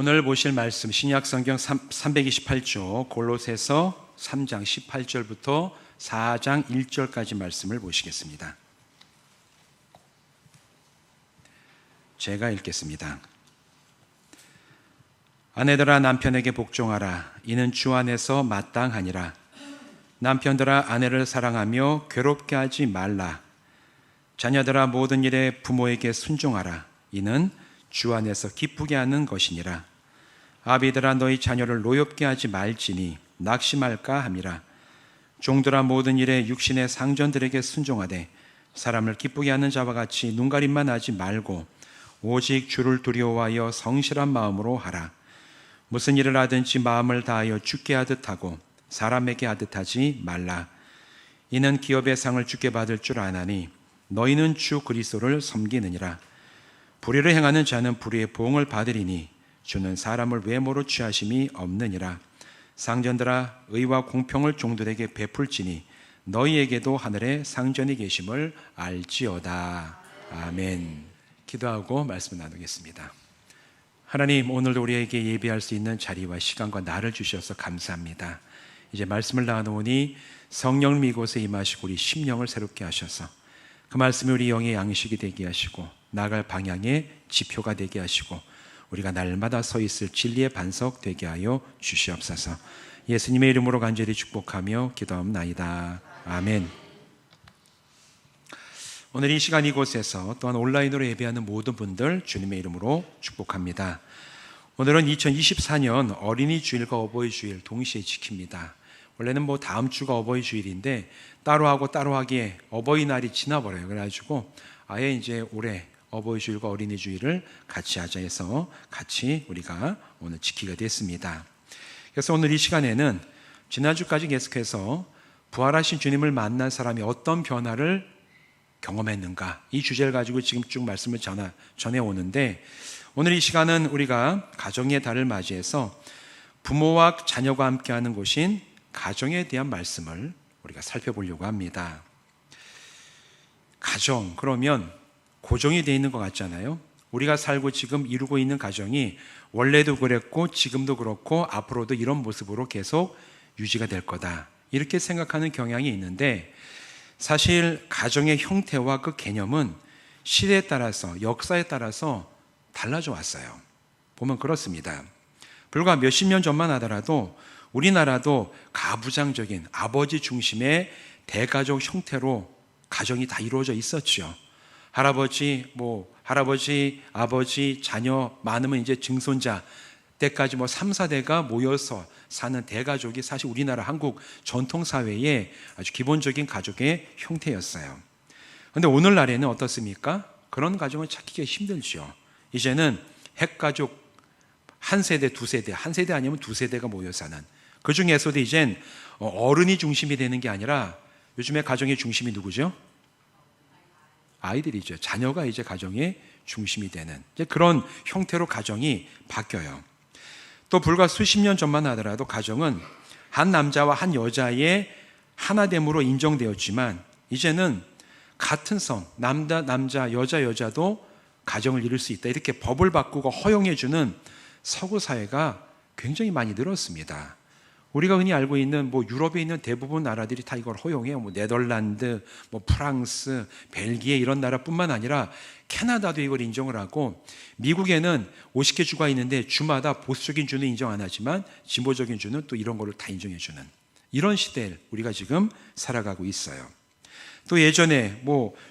오늘 보실 말씀 신약성경 328조 골로새서 3장 18절부터 4장 1절까지 말씀을 보시겠습니다. 제가 읽겠습니다. 아내들아 남편에게 복종하라. 이는 주 안에서 마땅하니라. 남편들아 아내를 사랑하며 괴롭게 하지 말라. 자녀들아 모든 일에 부모에게 순종하라. 이는 주 안에서 기쁘게 하는 것이니라. 아비들아 너희 자녀를 노엽게 하지 말지니 낙심할까 함이라. 종들아 모든 일에 육신의 상전들에게 순종하되 사람을 기쁘게 하는 자와 같이 눈가림만 하지 말고 오직 주를 두려워하여 성실한 마음으로 하라. 무슨 일을 하든지 마음을 다하여 주께 하듯 하고 사람에게 하듯 하지 말라. 이는 기업의 상을 주께 받을 줄 아나니 너희는 주 그리스도를 섬기느니라. 불의를 행하는 자는 불의의 보응을 받으리니 주는 사람을 외모로 취하심이 없느니라. 상전들아 의와 공평을 종들에게 베풀지니 너희에게도 하늘에 상전이 계심을 알지어다. 아멘. 기도하고 말씀을 나누겠습니다. 하나님, 오늘도 우리에게 예배할 수 있는 자리와 시간과 날을 주셔서 감사합니다. 이제 말씀을 나누오니 성령을 이곳에 임하시고 우리 심령을 새롭게 하셔서 그 말씀이 우리 영의 양식이 되게 하시고 나아갈 방향의 지표가 되게 하시고 우리가 날마다 서 있을 진리의 반석 되게 하여 주시옵소서. 예수님의 이름으로 간절히 축복하며 기도합나이다. 아멘. 오늘 이 시간 이곳에서 또한 온라인으로 예배하는 모든 분들 주님의 이름으로 축복합니다. 오늘은 2024년 어린이 주일과 어버이 주일 동시에 지킵니다. 원래는 다음 주가 어버이 주일인데 따로 하고 따로 하기에 어버이날이 지나버려요. 그래가지고 아예 이제 올해 어버이 주일과 어린이 주일을 같이 하자 해서 같이 우리가 오늘 지키게 됐습니다. 그래서 오늘 이 시간에는 지난주까지 계속해서 부활하신 주님을 만난 사람이 어떤 변화를 경험했는가, 이 주제를 가지고 지금 쭉 말씀을 전해오는데 오늘 이 시간은 우리가 가정의 달을 맞이해서 부모와 자녀가 함께하는 곳인 가정에 대한 말씀을 우리가 살펴보려고 합니다. 가정, 그러면 고정이 되어 있는 것 같잖아요. 우리가 살고 지금 이루고 있는 가정이 원래도 그랬고 지금도 그렇고 앞으로도 이런 모습으로 계속 유지가 될 거다, 이렇게 생각하는 경향이 있는데 사실 가정의 형태와 그 개념은 시대에 따라서 역사에 따라서 달라져 왔어요. 보면 그렇습니다. 불과 몇십 년 전만 하더라도 우리나라도 가부장적인 아버지 중심의 대가족 형태로 가정이 다 이루어져 있었죠. 할아버지, 아버지, 자녀 많으면 이제 증손자 때까지 3, 4대가 모여서 사는 대가족이 사실 우리나라 한국 전통사회의 아주 기본적인 가족의 형태였어요. 그런데 오늘날에는 어떻습니까? 그런 가정을 찾기가 힘들죠. 이제는 핵가족, 한 세대, 두 세대, 한 세대 아니면 두 세대가 모여 사는, 그 중에서도 이젠 어른이 중심이 되는 게 아니라 요즘에 가정의 중심이 누구죠? 아이들이죠. 자녀가 이제 가정의 중심이 되는 이제 그런 형태로 가정이 바뀌어요. 또 불과 수십 년 전만 하더라도 가정은 한 남자와 한 여자의 하나됨으로 인정되었지만 이제는 같은 성, 남자, 여자도 가정을 이룰 수 있다, 이렇게 법을 바꾸고 허용해주는 서구 사회가 굉장히 많이 늘었습니다. 우리가 흔히 알고 있는 유럽에 있는 대부분 나라들이 다 이걸 허용해요. 네덜란드, 프랑스, 벨기에 이런 나라뿐만 아니라 캐나다도 이걸 인정을 하고, 미국에는 50개 주가 있는데 주마다 보수적인 주는 인정 안 하지만 진보적인 주는 또 이런 거를 다 인정해 주는 이런 시대를 우리가 지금 살아가고 있어요. 또 예전에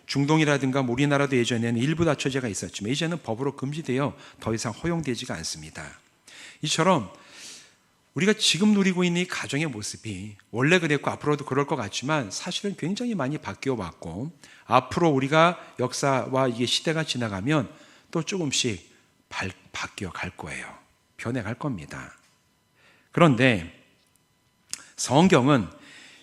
중동이라든가 우리나라도 예전에는 일부 다처제가 있었지만 이제는 법으로 금지되어 더 이상 허용되지가 않습니다. 이처럼 우리가 지금 누리고 있는 이 가정의 모습이 원래 그랬고 앞으로도 그럴 것 같지만 사실은 굉장히 많이 바뀌어 왔고, 앞으로 우리가 역사와 이게 시대가 지나가면 또 조금씩 바뀌어 갈 거예요. 변해갈 겁니다. 그런데 성경은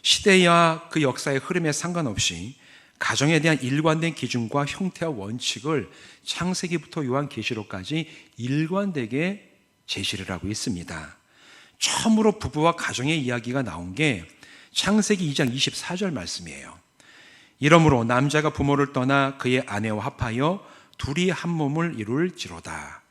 시대와 그 역사의 흐름에 상관없이 가정에 대한 일관된 기준과 형태와 원칙을 창세기부터 요한계시록까지 일관되게 제시를 하고 있습니다. 처음으로 부부와 가정의 이야기가 나온 게 창세기 2장 24절 말씀이에요. 이러므로 남자가 부모를 떠나 그의 아내와 합하여 둘이 한 몸을 이룰지로다.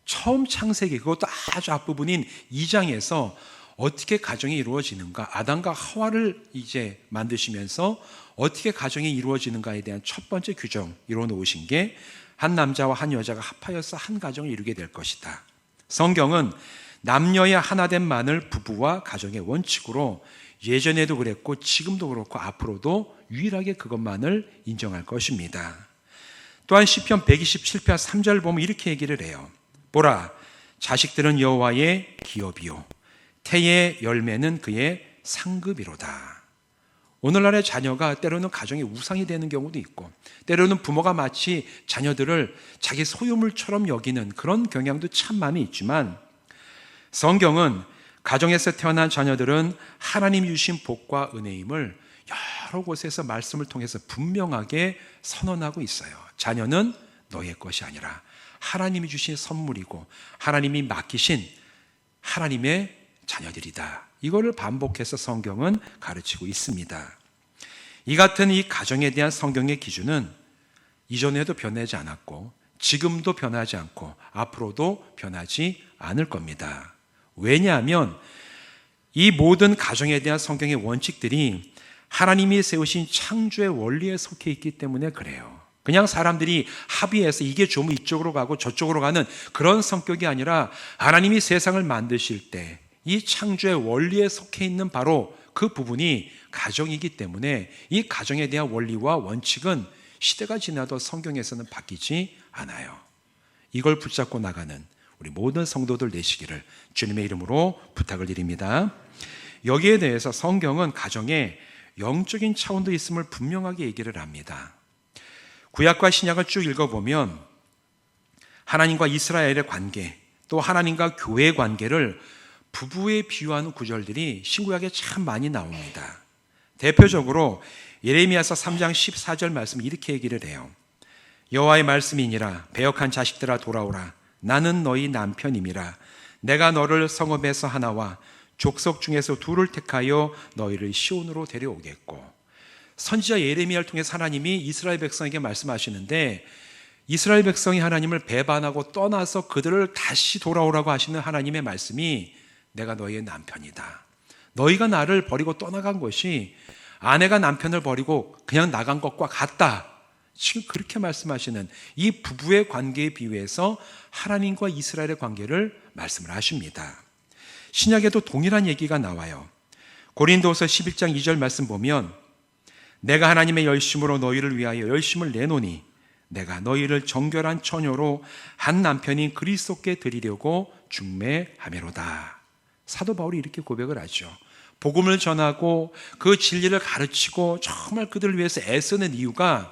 처음 창세기, 그것도 아주 앞부분인 2장에서 어떻게 가정이 이루어지는가, 아담과 하와를 이제 만드시면서 어떻게 가정이 이루어지는가에 대한 첫 번째 규정 이뤄놓으신 게 한 남자와 한 여자가 합하여서 한 가정을 이루게 될 것이다. 성경은 남녀의 하나됨만을 부부와 가정의 원칙으로 예전에도 그랬고 지금도 그렇고 앞으로도 유일하게 그것만을 인정할 것입니다. 또한 시편 127편 3절 보면 이렇게 얘기를 해요. 보라, 자식들은 여호와의 기업이요 태의 열매는 그의 상급이로다. 오늘날의 자녀가 때로는 가정의 우상이 되는 경우도 있고, 때로는 부모가 마치 자녀들을 자기 소유물처럼 여기는 그런 경향도 참 많이 있지만, 성경은 가정에서 태어난 자녀들은 하나님이 주신 복과 은혜임을 여러 곳에서 말씀을 통해서 분명하게 선언하고 있어요. 자녀는 너의 것이 아니라 하나님이 주신 선물이고 하나님이 맡기신 하나님의 자녀들이다. 이거를 반복해서 성경은 가르치고 있습니다. 이 같은 이 가정에 대한 성경의 기준은 이전에도 변하지 않았고 지금도 변하지 않고 앞으로도 변하지 않을 겁니다. 왜냐하면 이 모든 가정에 대한 성경의 원칙들이 하나님이 세우신 창조의 원리에 속해 있기 때문에 그래요. 그냥 사람들이 합의해서 이게 좀 이쪽으로 가고 저쪽으로 가는 그런 성격이 아니라 하나님이 세상을 만드실 때 이 창조의 원리에 속해 있는 바로 그 부분이 가정이기 때문에 이 가정에 대한 원리와 원칙은 시대가 지나도 성경에서는 바뀌지 않아요. 이걸 붙잡고 나가는 우리 모든 성도들 되시기를 주님의 이름으로 부탁을 드립니다. 여기에 대해서 성경은 가정에 영적인 차원도 있음을 분명하게 얘기를 합니다. 구약과 신약을 쭉 읽어보면 하나님과 이스라엘의 관계, 또 하나님과 교회의 관계를 부부에 비유하는 구절들이 신구약에 참 많이 나옵니다. 대표적으로 예레미야서 3장 14절 말씀 이렇게 얘기를 해요. 여호와의 말씀이니라 배역한 자식들아 돌아오라. 나는 너희 남편임이라. 내가 너를 성읍에서 하나와 족속 중에서 둘을 택하여 너희를 시온으로 데려오겠고. 선지자 예레미야를 통해서 하나님이 이스라엘 백성에게 말씀하시는데, 이스라엘 백성이 하나님을 배반하고 떠나서 그들을 다시 돌아오라고 하시는 하나님의 말씀이 내가 너희의 남편이다. 너희가 나를 버리고 떠나간 것이 아내가 남편을 버리고 그냥 나간 것과 같다. 지금 그렇게 말씀하시는 이 부부의 관계에 비유해서 하나님과 이스라엘의 관계를 말씀을 하십니다. 신약에도 동일한 얘기가 나와요. 고린도서 11장 2절 말씀 보면 내가 하나님의 열심으로 너희를 위하여 열심을 내노니 내가 너희를 정결한 처녀로 한 남편인 그리스도께 드리려고 중매하매로다. 사도 바울이 이렇게 고백을 하죠. 복음을 전하고 그 진리를 가르치고 정말 그들을 위해서 애쓰는 이유가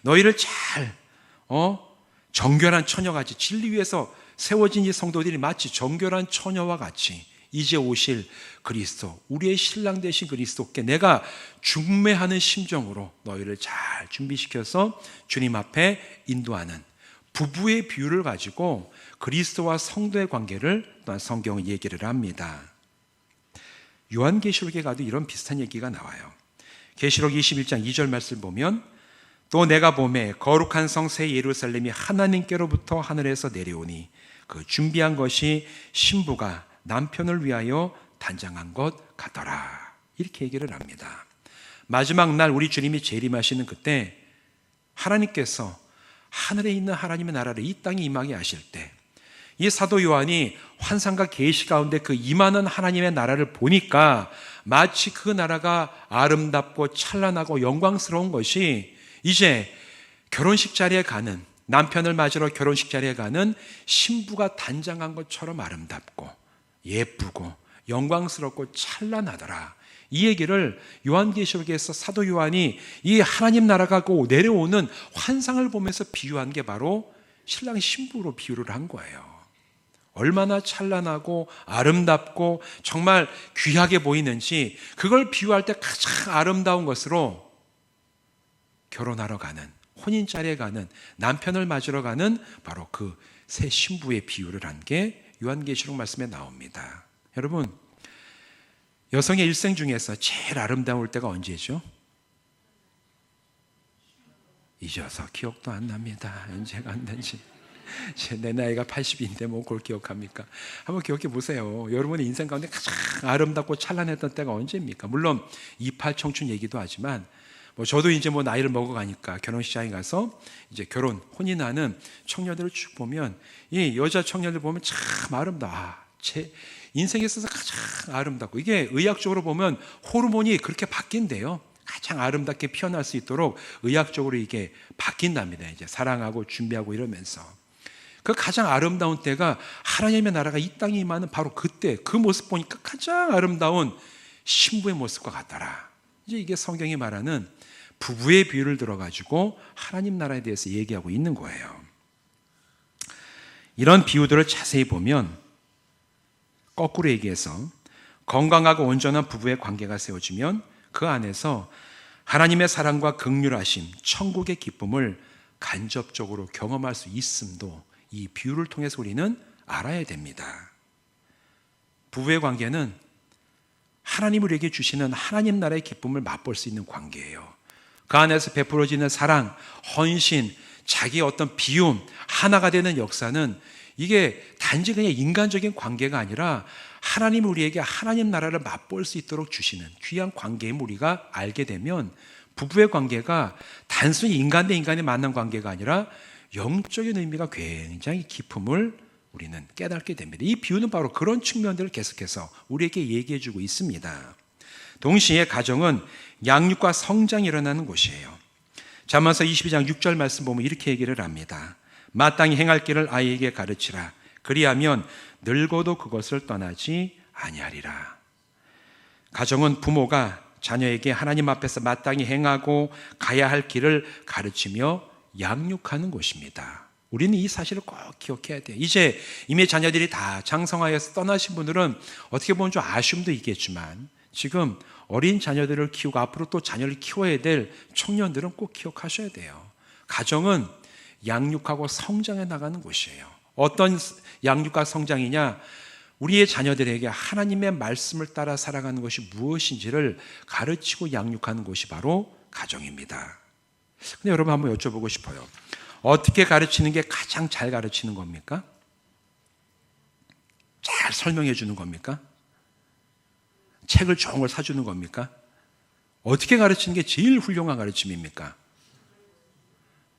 너희를 잘 정결한 처녀같이 진리 위에서 세워진 이 성도들이 마치 정결한 처녀와 같이 이제 오실 그리스도, 우리의 신랑 되신 그리스도께 내가 중매하는 심정으로 너희를 잘 준비시켜서 주님 앞에 인도하는 부부의 비유를 가지고 그리스도와 성도의 관계를 또한 성경은 얘기를 합니다. 요한계시록에 가도 이런 비슷한 얘기가 나와요. 계시록 21장 2절 말씀 보면 또 내가 보매 거룩한 성 새 예루살렘이 하나님께로부터 하늘에서 내려오니 그 준비한 것이 신부가 남편을 위하여 단장한 것 같더라. 이렇게 얘기를 합니다. 마지막 날 우리 주님이 재림하시는 그때 하나님께서 하늘에 있는 하나님의 나라를 이 땅에 임하게 하실 때 이 사도 요한이 환상과 계시 가운데 그 임하는 하나님의 나라를 보니까 마치 그 나라가 아름답고 찬란하고 영광스러운 것이 이제 결혼식 자리에 가는, 남편을 맞으러 결혼식 자리에 가는 신부가 단장한 것처럼 아름답고 예쁘고 영광스럽고 찬란하더라. 이 얘기를 요한계시록에서 사도 요한이 이 하나님 나라가 내려오는 환상을 보면서 비유한 게 바로 신랑 신부로 비유를 한 거예요. 얼마나 찬란하고 아름답고 정말 귀하게 보이는지 그걸 비유할 때 가장 아름다운 것으로 결혼하러 가는, 혼인자리에 가는, 남편을 맞으러 가는 바로 그 새 신부의 비유를 한 게 요한계시록 말씀에 나옵니다. 여러분, 여성의 일생 중에서 제일 아름다울 때가 언제죠? 잊어서 기억도 안 납니다. 언제가 안 된지. 내 나이가 80인데 뭐 그걸 기억합니까? 한번 기억해 보세요. 여러분의 인생 가운데 가장 아름답고 찬란했던 때가 언제입니까? 물론 28 청춘 얘기도 하지만 뭐 저도 이제 뭐 나이를 먹어가니까 결혼식장에 가서 이제 결혼, 혼인하는 청년들을 쭉 보면 이 여자 청년들 보면 참 아름다워. 제 인생에 있어서 가장 아름답고, 이게 의학적으로 보면 호르몬이 그렇게 바뀐대요. 가장 아름답게 피어날 수 있도록 의학적으로 이게 바뀐답니다. 이제 사랑하고 준비하고 이러면서 그 가장 아름다운 때가 하나님의 나라가 이 땅에 임하는 바로 그때, 그 모습 보니까 가장 아름다운 신부의 모습과 같더라. 이제 이게 성경이 말하는 부부의 비유를 들어가지고 하나님 나라에 대해서 얘기하고 있는 거예요. 이런 비유들을 자세히 보면 거꾸로 얘기해서 건강하고 온전한 부부의 관계가 세워지면 그 안에서 하나님의 사랑과 긍휼하심, 천국의 기쁨을 간접적으로 경험할 수 있음도 이 비유를 통해서 우리는 알아야 됩니다. 부부의 관계는 하나님 우리에게 주시는 하나님 나라의 기쁨을 맛볼 수 있는 관계예요. 그 안에서 베풀어지는 사랑, 헌신, 자기의 어떤 비움, 하나가 되는 역사는 이게 단지 그냥 인간적인 관계가 아니라 하나님 우리에게 하나님 나라를 맛볼 수 있도록 주시는 귀한 관계임을 우리가 알게 되면 부부의 관계가 단순히 인간 대 인간이 만난 관계가 아니라 영적인 의미가 굉장히 깊음을 우리는 깨닫게 됩니다. 이 비유는 바로 그런 측면들을 계속해서 우리에게 얘기해 주고 있습니다. 동시에 가정은 양육과 성장이 일어나는 곳이에요. 잠언서 22장 6절 말씀 보면 이렇게 얘기를 합니다. 마땅히 행할 길을 아이에게 가르치라. 그리하면 늙어도 그것을 떠나지 아니하리라. 가정은 부모가 자녀에게 하나님 앞에서 마땅히 행하고 가야 할 길을 가르치며 양육하는 곳입니다. 우리는 이 사실을 꼭 기억해야 돼요. 이제 이미 자녀들이 다 장성하여서 떠나신 분들은 어떻게 보면 좀 아쉬움도 있겠지만 지금 어린 자녀들을 키우고 앞으로 또 자녀를 키워야 될 청년들은 꼭 기억하셔야 돼요. 가정은 양육하고 성장해 나가는 곳이에요. 어떤 양육과 성장이냐? 우리의 자녀들에게 하나님의 말씀을 따라 살아가는 것이 무엇인지를 가르치고 양육하는 곳이 바로 가정입니다. 근데 여러분 한번 여쭤보고 싶어요. 어떻게 가르치는 게 가장 잘 가르치는 겁니까? 잘 설명해 주는 겁니까? 책을 좋은 걸 사주는 겁니까? 어떻게 가르치는 게 제일 훌륭한 가르침입니까?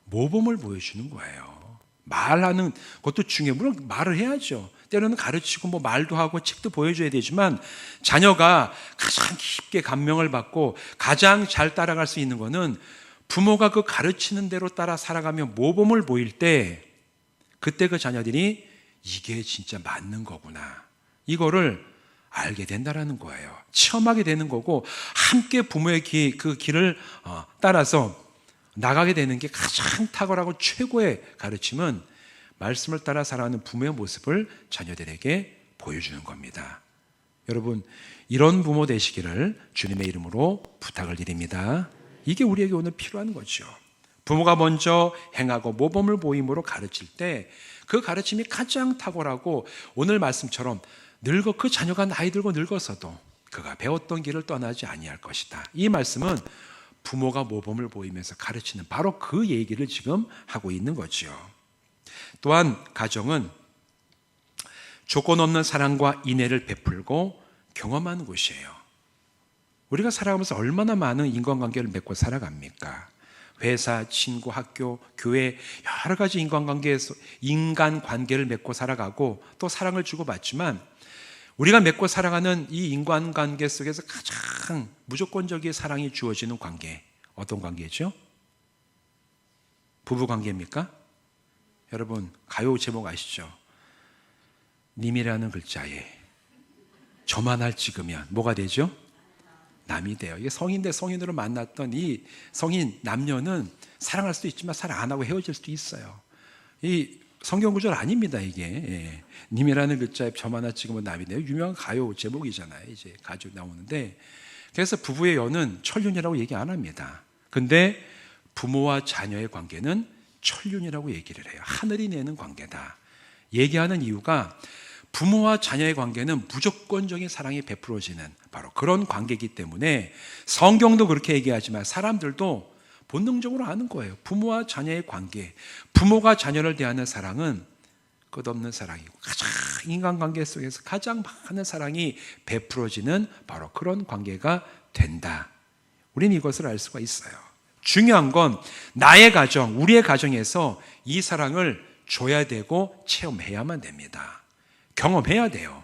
모범을 보여주는 거예요. 말하는 것도 중요해요. 물론 말을 해야죠. 때로는 가르치고 뭐 말도 하고 책도 보여줘야 되지만 자녀가 가장 깊게 감명을 받고 가장 잘 따라갈 수 있는 거는 부모가 그 가르치는 대로 따라 살아가며 모범을 보일 때 그때 그 자녀들이 이게 진짜 맞는 거구나. 이거를 알게 된다라는 거예요. 체험하게 되는 거고 함께 부모의 그 길을 따라서 나가게 되는 게 가장 탁월하고 최고의 가르침은 말씀을 따라 살아가는 부모의 모습을 자녀들에게 보여주는 겁니다. 여러분, 이런 부모 되시기를 주님의 이름으로 부탁을 드립니다. 이게 우리에게 오늘 필요한 거죠. 부모가 먼저 행하고 모범을 보임으로 가르칠 때 그 가르침이 가장 탁월하고 오늘 말씀처럼 그 자녀가 나이 들고 늙어서도 그가 배웠던 길을 떠나지 아니할 것이다. 이 말씀은 부모가 모범을 보이면서 가르치는 바로 그 얘기를 지금 하고 있는 거죠. 또한 가정은 조건 없는 사랑과 인애를 베풀고 경험하는 곳이에요. 우리가 살아가면서 얼마나 많은 인간관계를 맺고 살아갑니까? 회사, 친구, 학교, 교회 여러 가지 인간관계를 맺고 살아가고 또 사랑을 주고받지만 우리가 맺고 살아가는 이 인간관계 속에서 가장 무조건적인 사랑이 주어지는 관계, 어떤 관계죠? 부부관계입니까? 여러분, 가요 제목 아시죠? 님이라는 글자에 저만 할 찍으면 뭐가 되죠? 남이 돼요. 이게 성인 대 성인으로 만났던 이 성인 남녀는 사랑할 수도 있지만 사랑 안 하고 헤어질 수도 있어요. 이 성경 구절 아닙니다, 이게. 예. 님이라는 글자에 점 하나 찍으면 남이 돼요. 유명한 가요 제목이잖아요. 이제 가지고 나오는데. 그래서 부부의 연은 천륜이라고 얘기 안 합니다. 근데 부모와 자녀의 관계는 천륜이라고 얘기를 해요. 하늘이 내는 관계다. 얘기하는 이유가 부모와 자녀의 관계는 무조건적인 사랑이 베풀어지는 바로 그런 관계이기 때문에 성경도 그렇게 얘기하지만 사람들도 본능적으로 아는 거예요. 부모와 자녀의 관계, 부모가 자녀를 대하는 사랑은 끝없는 사랑이고 가장 인간관계 속에서 가장 많은 사랑이 베풀어지는 바로 그런 관계가 된다. 우리는 이것을 알 수가 있어요. 중요한 건 나의 가정, 우리의 가정에서 이 사랑을 줘야 되고 체험해야만 됩니다. 경험해야 돼요.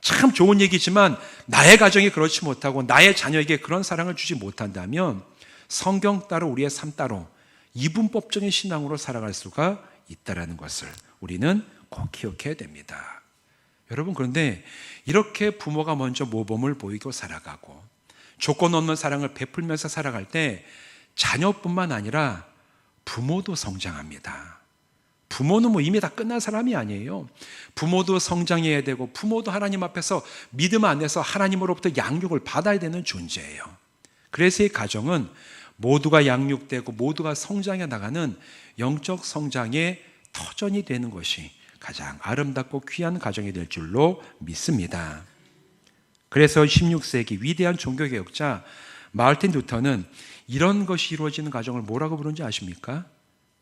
참 좋은 얘기지만 나의 가정이 그렇지 못하고 나의 자녀에게 그런 사랑을 주지 못한다면 성경 따로 우리의 삶 따로 이분법적인 신앙으로 살아갈 수가 있다는 것을 우리는 꼭 기억해야 됩니다. 여러분, 그런데 이렇게 부모가 먼저 모범을 보이고 살아가고 조건 없는 사랑을 베풀면서 살아갈 때 자녀뿐만 아니라 부모도 성장합니다. 부모는 이미 다 끝난 사람이 아니에요. 부모도 성장해야 되고 부모도 하나님 앞에서 믿음 안에서 하나님으로부터 양육을 받아야 되는 존재예요. 그래서 이 가정은 모두가 양육되고 모두가 성장해 나가는 영적 성장의 터전이 되는 것이 가장 아름답고 귀한 가정이 될 줄로 믿습니다. 그래서 16세기 위대한 종교개혁자 마르틴 루터는 이런 것이 이루어지는 가정을 뭐라고 부르는지 아십니까?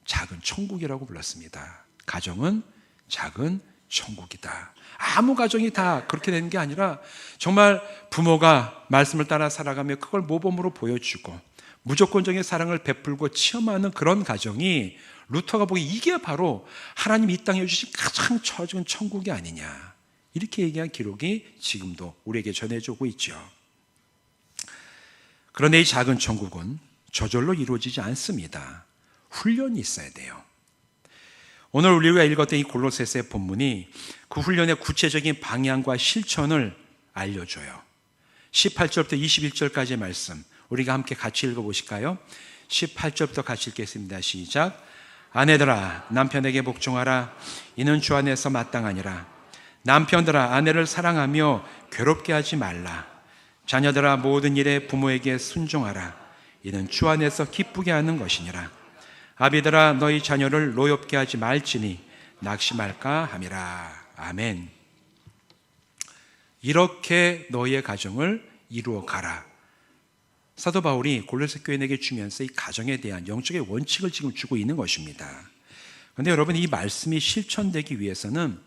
작은 천국이라고 불렀습니다. 가정은 작은 천국이다. 아무 가정이 다 그렇게 되는 게 아니라 정말 부모가 말씀을 따라 살아가며 그걸 모범으로 보여주고 무조건적인 사랑을 베풀고 체험하는 그런 가정이 루터가 보기에 이게 바로 하나님 이 땅에 주신 가장 작은 천국이 아니냐, 이렇게 얘기한 기록이 지금도 우리에게 전해져 오고 있죠. 그런데 이 작은 천국은 저절로 이루어지지 않습니다. 훈련이 있어야 돼요. 오늘 우리가 읽었던 이 골로새서의 본문이 그 훈련의 구체적인 방향과 실천을 알려줘요. 18절부터 21절까지의 말씀 우리가 함께 같이 읽어보실까요? 18절부터 같이 읽겠습니다. 시작. 아내들아 남편에게 복종하라. 이는 주 안에서 마땅하니라. 남편들아 아내를 사랑하며 괴롭게 하지 말라. 자녀들아 모든 일에 부모에게 순종하라. 이는 주 안에서 기쁘게 하는 것이니라. 아비들아 너희 자녀를 노엽게 하지 말지니 낙심할까 함이라. 아멘. 이렇게 너희의 가정을 이루어 가라. 사도 바울이 골로새 교인에게 주면서 이 가정에 대한 영적의 원칙을 지금 주고 있는 것입니다. 그런데 여러분, 이 말씀이 실천되기 위해서는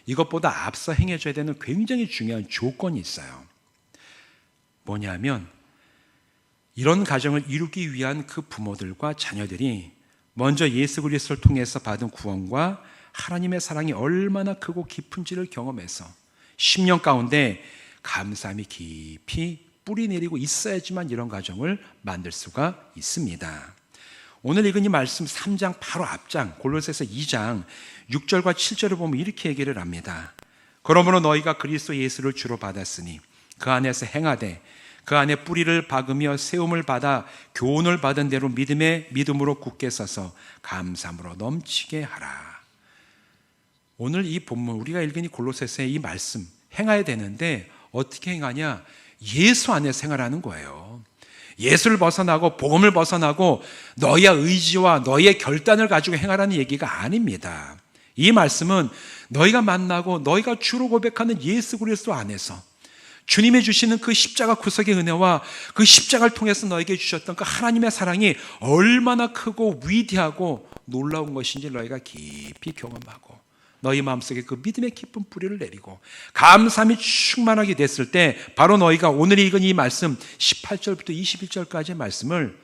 이것보다 앞서 행해줘야 되는 굉장히 중요한 조건이 있어요. 뭐냐면 이런 가정을 이루기 위한 그 부모들과 자녀들이 먼저 예수 그리스도를 통해서 받은 구원과 하나님의 사랑이 얼마나 크고 깊은지를 경험해서 10년 가운데 감사함이 깊이 뿌리 내리고 있어야지만 이런 가정을 만들 수가 있습니다. 오늘 읽은 이 말씀 3장 바로 앞장 골로새서 2장 6절과 7절을 보면 이렇게 얘기를 합니다. 그러므로 너희가 그리스도 예수를 주로 받았으니 그 안에서 행하되 그 안에 뿌리를 박으며 세움을 받아 교훈을 받은 대로 믿음으로 굳게 서서 감사함으로 넘치게 하라. 오늘 이 본문 우리가 읽은 이 골로새서의 이 말씀 행해야 되는데 어떻게 행하냐? 예수 안에 생활하는 거예요. 예수를 벗어나고 복음을 벗어나고 너희의 의지와 너희의 결단을 가지고 행하라는 얘기가 아닙니다. 이 말씀은 너희가 만나고 너희가 주로 고백하는 예수 그리스도 안에서 주님이 주시는 그 십자가 구속의 은혜와 그 십자가를 통해서 너에게 주셨던 그 하나님의 사랑이 얼마나 크고 위대하고 놀라운 것인지 너희가 깊이 경험하고 너희 마음속에 그 믿음의 깊은 뿌리를 내리고 감사함이 충만하게 됐을 때 바로 너희가 오늘 읽은 이 말씀 18절부터 21절까지의 말씀을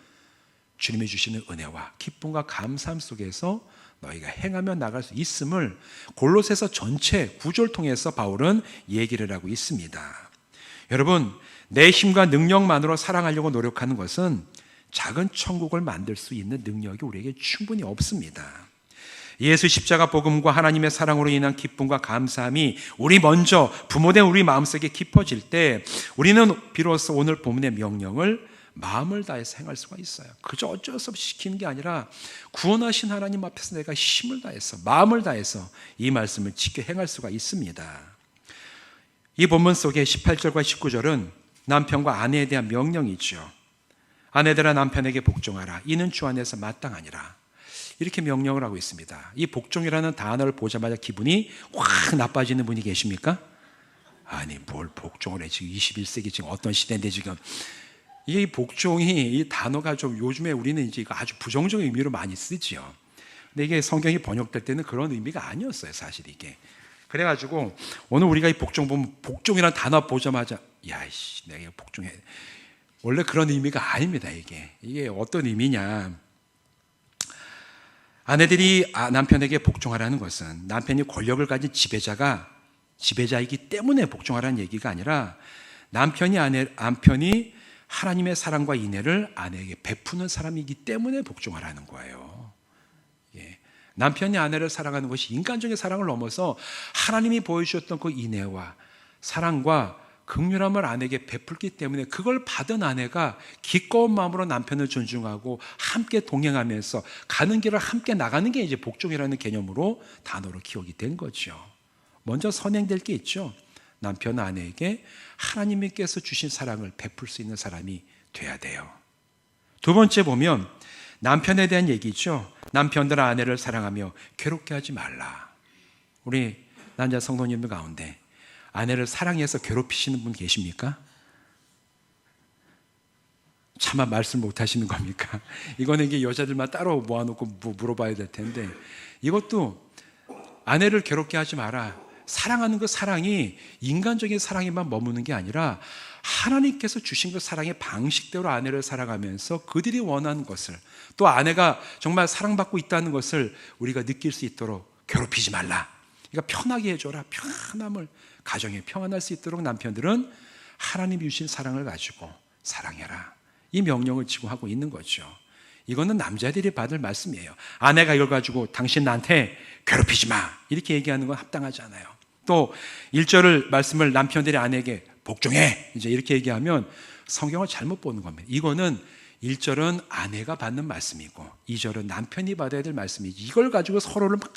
주님이 주시는 은혜와 기쁨과 감사함 속에서 너희가 행하며 나갈 수 있음을 골로새서 전체 구조를 통해서 바울은 얘기를 하고 있습니다. 여러분, 내 힘과 능력만으로 사랑하려고 노력하는 것은 작은 천국을 만들 수 있는 능력이 우리에게 충분히 없습니다. 예수 십자가 복음과 하나님의 사랑으로 인한 기쁨과 감사함이 우리 먼저 부모된 우리 마음속에 깊어질 때 우리는 비로소 오늘 본문의 명령을 마음을 다해서 행할 수가 있어요. 그저 어쩔 수 없이 시키는 게 아니라 구원하신 하나님 앞에서 내가 힘을 다해서 마음을 다해서 이 말씀을 지켜 행할 수가 있습니다. 이 본문 속에 18절과 19절은 남편과 아내에 대한 명령이죠. 아내들아 남편에게 복종하라. 이는 주 안에서 마땅하니라. 이렇게 명령을 하고 있습니다. 이 복종이라는 단어를 보자마자 기분이 확 나빠지는 분이 계십니까? 아니 뭘 복종을 해. 지금 21세기 지금 어떤 시대인데 지금 이게 이 복종이 이 단어가 좀 요즘에 우리는 이제 이거 아주 부정적인 의미로 많이 쓰지요. 근데 이게 성경이 번역될 때는 그런 의미가 아니었어요, 사실 이게. 그래가지고 오늘 우리가 이 복종 보면 복종이라는 단어 보자마자 야이씨 내가 이거 복종해. 원래 그런 의미가 아닙니다. 이게 어떤 의미냐. 아내들이 남편에게 복종하라는 것은 남편이 권력을 가진 지배자이기 때문에 복종하라는 얘기가 아니라 남편이 하나님의 사랑과 인애를 아내에게 베푸는 사람이기 때문에 복종하라는 거예요. 남편이 아내를 사랑하는 것이 인간적인 사랑을 넘어서 하나님이 보여주셨던 그 인애와 사랑과 긍휼함을 아내에게 베풀기 때문에 그걸 받은 아내가 기꺼운 마음으로 남편을 존중하고 함께 동행하면서 가는 길을 함께 나가는 게 이제 복종이라는 개념으로 단어로 기억이 된 거죠. 먼저 선행될 게 있죠. 남편은 아내에게 하나님께서 주신 사랑을 베풀 수 있는 사람이 돼야 돼요. 두 번째 보면 남편에 대한 얘기죠. 남편들은 아내를 사랑하며 괴롭게 하지 말라. 우리 남자 성도님들 가운데 아내를 사랑해서 괴롭히시는 분 계십니까? 차마 말씀 못 하시는 겁니까? 이거는 이게 여자들만 따로 모아놓고 물어봐야 될 텐데, 이것도 아내를 괴롭게 하지 마라. 사랑하는 그 사랑이 인간적인 사랑에만 머무는 게 아니라 하나님께서 주신 그 사랑의 방식대로 아내를 사랑하면서 그들이 원하는 것을, 또 아내가 정말 사랑받고 있다는 것을 우리가 느낄 수 있도록 괴롭히지 말라. 그러니까 편하게 해줘라. 편함을, 가정에 평안할 수 있도록 남편들은 하나님이 주신 사랑을 가지고 사랑해라. 이 명령을 지고 하고 있는 거죠. 이거는 남자들이 받을 말씀이에요. 아내가 이걸 가지고 당신 나한테 괴롭히지 마 이렇게 얘기하는 건 합당하지 않아요. 또 1절을 말씀을 남편들이 아내에게 복종해 이제 이렇게 얘기하면 성경을 잘못 보는 겁니다. 이거는 1절은 아내가 받는 말씀이고 2절은 남편이 받아야 될 말씀이지, 이걸 가지고 서로를 막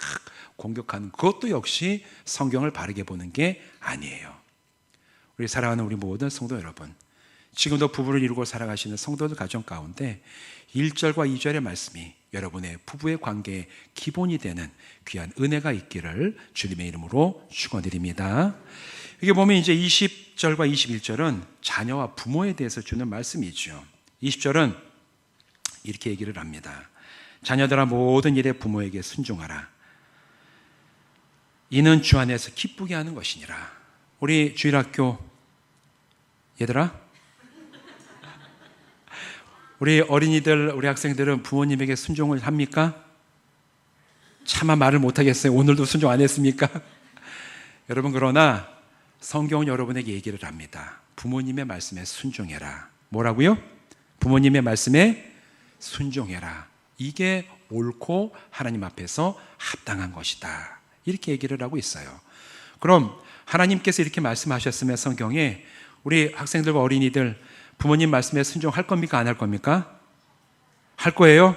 공격하는 그것도 역시 성경을 바르게 보는 게 아니에요. 우리 사랑하는 우리 모든 성도 여러분, 지금도 부부를 이루고 살아가시는 성도들 가정 가운데 1절과 2절의 말씀이 여러분의 부부의 관계의 기본이 되는 귀한 은혜가 있기를 주님의 이름으로 축원드립니다. 이게 보면 이제 20절과 21절은 자녀와 부모에 대해서 주는 말씀이죠. 20절은 이렇게 얘기를 합니다. 자녀들아 모든 일에 부모에게 순종하라. 이는 주 안에서 기쁘게 하는 것이니라. 우리 주일학교 얘들아, 우리 어린이들, 우리 학생들은 부모님에게 순종을 합니까? 차마 말을 못하겠어요. 오늘도 순종 안 했습니까? 여러분, 그러나 성경은 여러분에게 얘기를 합니다. 부모님의 말씀에 순종해라. 뭐라고요? 부모님의 말씀에 순종해라. 이게 옳고 하나님 앞에서 합당한 것이다. 이렇게 얘기를 하고 있어요. 그럼 하나님께서 이렇게 말씀하셨으면 성경에 우리 학생들과 어린이들 부모님 말씀에 순종할 겁니까? 안 할 겁니까? 할 거예요?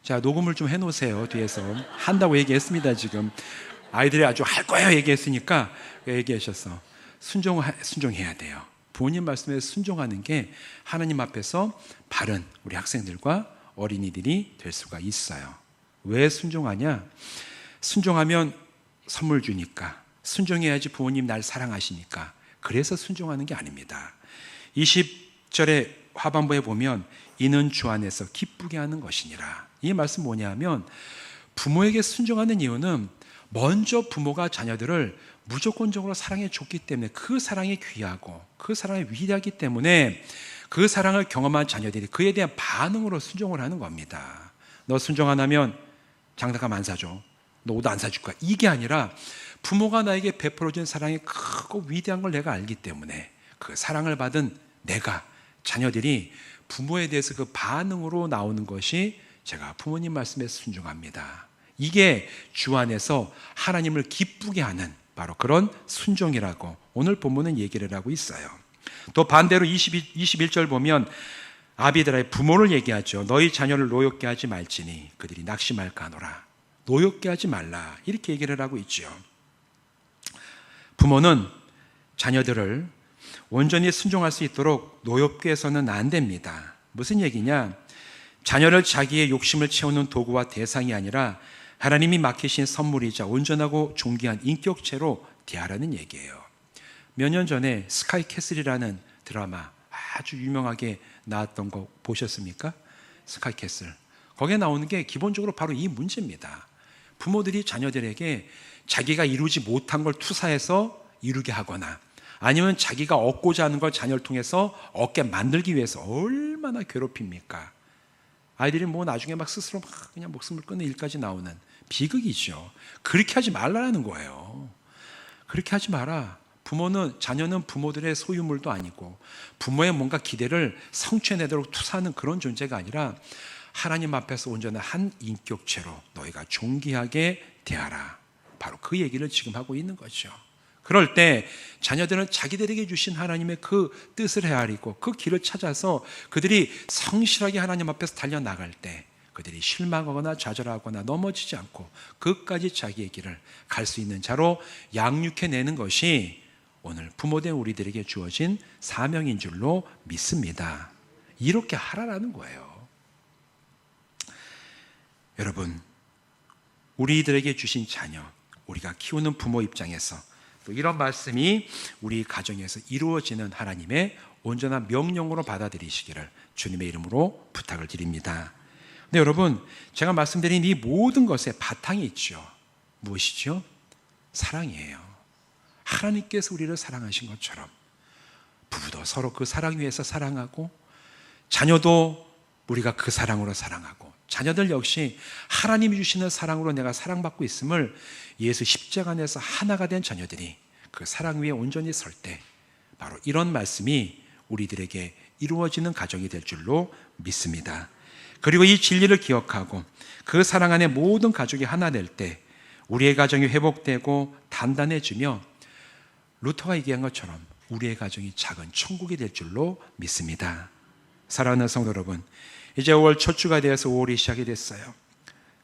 자, 녹음을 좀 해놓으세요. 뒤에서 한다고 얘기했습니다. 지금 아이들이 아주 할 거예요 얘기했으니까 얘기하셨어. 순종해야 돼요. 부모님 말씀에 순종하는 게 하나님 앞에서 바른 우리 학생들과 어린이들이 될 수가 있어요. 왜 순종하냐? 순종하면 선물 주니까, 순종해야지 부모님 날 사랑하시니까, 그래서 순종하는 게 아닙니다. 20절의 하반부에 보면 이는 주 안에서 기쁘게 하는 것이니라. 이 말씀 뭐냐면 부모에게 순종하는 이유는 먼저 부모가 자녀들을 무조건적으로 사랑해 줬기 때문에, 그 사랑이 귀하고 그 사랑이 위대하기 때문에 그 사랑을 경험한 자녀들이 그에 대한 반응으로 순종을 하는 겁니다. 너 순종 안 하면 장난감 안 사줘, 너 옷 안 사줄 거야, 이게 아니라 부모가 나에게 베풀어준 사랑이 크고 위대한 걸 내가 알기 때문에 그 사랑을 받은 내가, 자녀들이 부모에 대해서 그 반응으로 나오는 것이 제가 부모님 말씀에 순종합니다. 이게 주 안에서 하나님을 기쁘게 하는 바로 그런 순종이라고 오늘 본문은 얘기를 하고 있어요. 또 반대로 21절 보면 아비들아의 부모를 얘기하죠. 너희 자녀를 노엽게 하지 말지니 그들이 낙심할까 하노라. 노엽게 하지 말라, 이렇게 얘기를 하고 있죠. 부모는 자녀들을 온전히 순종할 수 있도록 노엽게 해서는 안 됩니다. 무슨 얘기냐? 자녀를 자기의 욕심을 채우는 도구와 대상이 아니라 하나님이 맡기신 선물이자 온전하고 존귀한 인격체로 대하라는 얘기예요. 몇 년 전에 스카이캐슬이라는 드라마 아주 유명하게 나왔던 거 보셨습니까? 스카이캐슬. 거기에 나오는 게 기본적으로 바로 이 문제입니다. 부모들이 자녀들에게 자기가 이루지 못한 걸 투사해서 이루게 하거나 아니면 자기가 얻고자 하는 걸 자녀를 통해서 얻게 만들기 위해서 얼마나 괴롭힙니까? 아이들이 뭐 나중에 막 스스로 막 그냥 목숨을 끊는 일까지 나오는 비극이죠. 그렇게 하지 말라는 거예요. 그렇게 하지 마라. 자녀는 부모들의 소유물도 아니고 부모의 뭔가 기대를 성취해내도록 투사하는 그런 존재가 아니라 하나님 앞에서 온전한 한 인격체로 너희가 존귀하게 대하라. 바로 그 얘기를 지금 하고 있는 거죠. 그럴 때 자녀들은 자기들에게 주신 하나님의 그 뜻을 헤아리고 그 길을 찾아서 그들이 성실하게 하나님 앞에서 달려나갈 때 그들이 실망하거나 좌절하거나 넘어지지 않고 끝까지 자기의 길을 갈 수 있는 자로 양육해내는 것이 오늘 부모된 우리들에게 주어진 사명인 줄로 믿습니다. 이렇게 하라라는 거예요. 여러분, 우리들에게 주신 자녀, 우리가 키우는 부모 입장에서 또 이런 말씀이 우리 가정에서 이루어지는 하나님의 온전한 명령으로 받아들이시기를 주님의 이름으로 부탁을 드립니다. 근데 여러분, 제가 말씀드린 이 모든 것에 바탕이 있죠. 무엇이죠? 사랑이에요. 하나님께서 우리를 사랑하신 것처럼 부부도 서로 그 사랑 위에서 사랑하고 자녀도 우리가 그 사랑으로 사랑하고 자녀들 역시 하나님이 주시는 사랑으로 내가 사랑받고 있음을 예수 십자가 안에서 하나가 된 자녀들이 그 사랑 위에 온전히 설 때 바로 이런 말씀이 우리들에게 이루어지는 가정이 될 줄로 믿습니다. 그리고 이 진리를 기억하고 그 사랑 안에 모든 가족이 하나 될 때 우리의 가정이 회복되고 단단해지며 루터가 얘기한 것처럼 우리의 가정이 작은 천국이 될 줄로 믿습니다. 사랑하는 성도 여러분, 이제 5월 첫 주가 되어서 5월이 시작이 됐어요.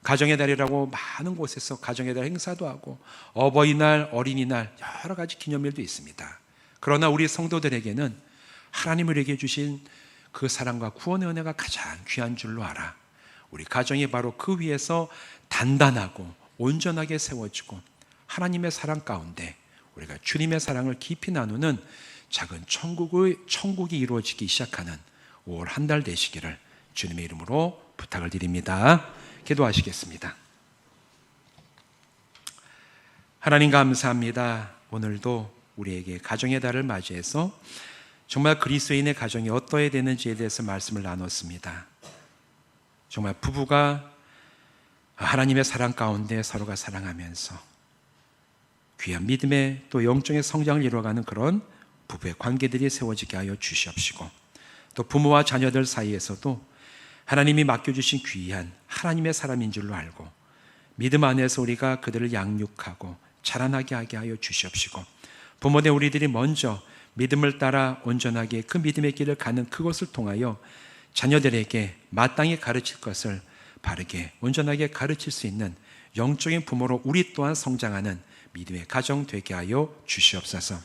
가정의 달이라고 많은 곳에서 가정의 달 행사도 하고 어버이날, 어린이날 여러 가지 기념일도 있습니다. 그러나 우리 성도들에게는 하나님을 우리에게 주신 그 사랑과 구원의 은혜가 가장 귀한 줄로 알아. 우리 가정이 바로 그 위에서 단단하고 온전하게 세워지고 하나님의 사랑 가운데 우리가 주님의 사랑을 깊이 나누는 작은 천국이 이루어지기 시작하는 5월 한 달 되시기를 주님의 이름으로 부탁을 드립니다. 기도하시겠습니다. 하나님 감사합니다. 오늘도 우리에게 가정의 달을 맞이해서 정말 그리스도인의 가정이 어떠해야 되는지에 대해서 말씀을 나눴습니다. 정말 부부가 하나님의 사랑 가운데 서로가 사랑하면서 귀한 믿음의 또 영적인 성장을 이루어가는 그런 부부의 관계들이 세워지게 하여 주시옵시고 또 부모와 자녀들 사이에서도 하나님이 맡겨주신 귀한 하나님의 사람인 줄로 알고 믿음 안에서 우리가 그들을 양육하고 자라나게 하게 하여 주시옵시고 부모된 우리들이 먼저 믿음을 따라 온전하게 그 믿음의 길을 가는 그것을 통하여 자녀들에게 마땅히 가르칠 것을 바르게 온전하게 가르칠 수 있는 영적인 부모로 우리 또한 성장하는 믿음의 가정 되게 하여 주시옵소서.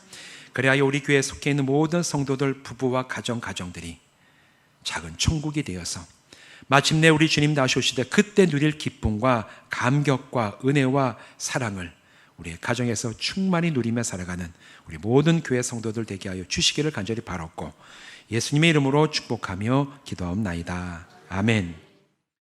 그래야 우리 교회에 속해 있는 모든 성도들 부부와 가정들이 작은 천국이 되어서 마침내 우리 주님 다시 오실 때 그때 누릴 기쁨과 감격과 은혜와 사랑을 우리의 가정에서 충만히 누리며 살아가는 우리 모든 교회 성도들 되게 하여 주시기를 간절히 바랐고 예수님의 이름으로 축복하며 기도하옵나이다. 아멘.